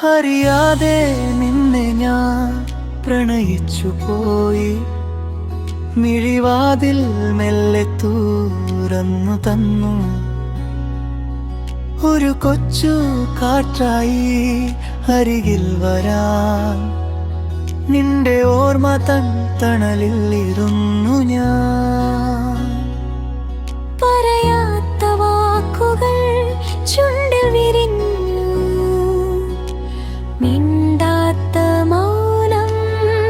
അറിയാതെ നിന്നെ ഞാൻ പ്രണയിച്ചു പോയി. മിഴിവാതിൽ മെല്ലെ തുറന്നു തന്നു. ഒരു കൊച്ചു കാറ്റായി അരികിൽ വരാൻ നിന്റെ ഓർമ്മ തൻ തണലിൽ ഇരുന്നു ഞാൻ. പറയാത്ത വാക്കുകൾ ചുണ്ടിൽ വിരിഞ്ഞു. മിണ്ടാത്ത മൗനം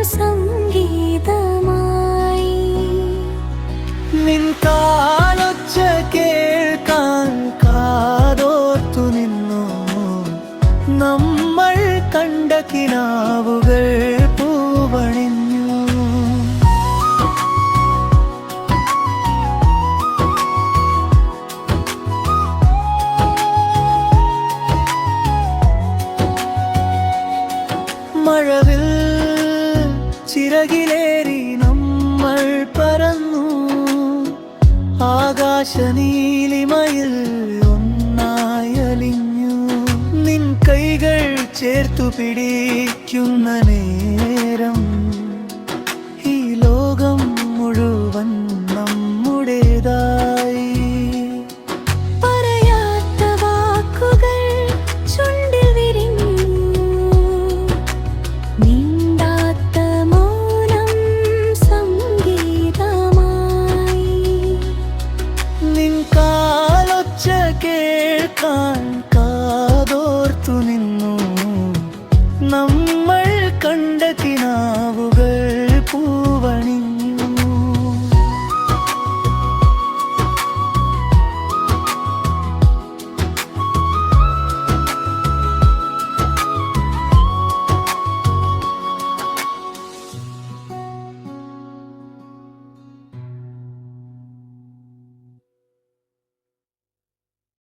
സംഗീതമായി. നിൻ കാലൊച്ച കേൾക്കാൻ കാതോർത്തു നിന്നു. നമ്മൾ കണ്ട കിനാവുകൾ പൂവണിഞ്ഞു. മഴവിൽ ചിറകിലേറി നമ്മൾ പറന്നു. ആകാശനീലിമയിൽ ഒന്നായി അലിഞ്ഞു. നിൻ കൈകൾ ചേർത്തു പിടിക്കുന്ന നേരം ഈ ലോകം മുഴുവൻ നമ്മുടേതായി. പറയാത്ത വാക്കുകൾ ചുണ്ടിൽ വിരിഞ്ഞു. മിണ്ടാത്ത മൗനം സംഗീതമായി. നിൻ കാലൊച്ച കേൾക്കാൻ കാതോർത്തു നിന്നു. നമ്മൾ കണ്ട കിനാവ്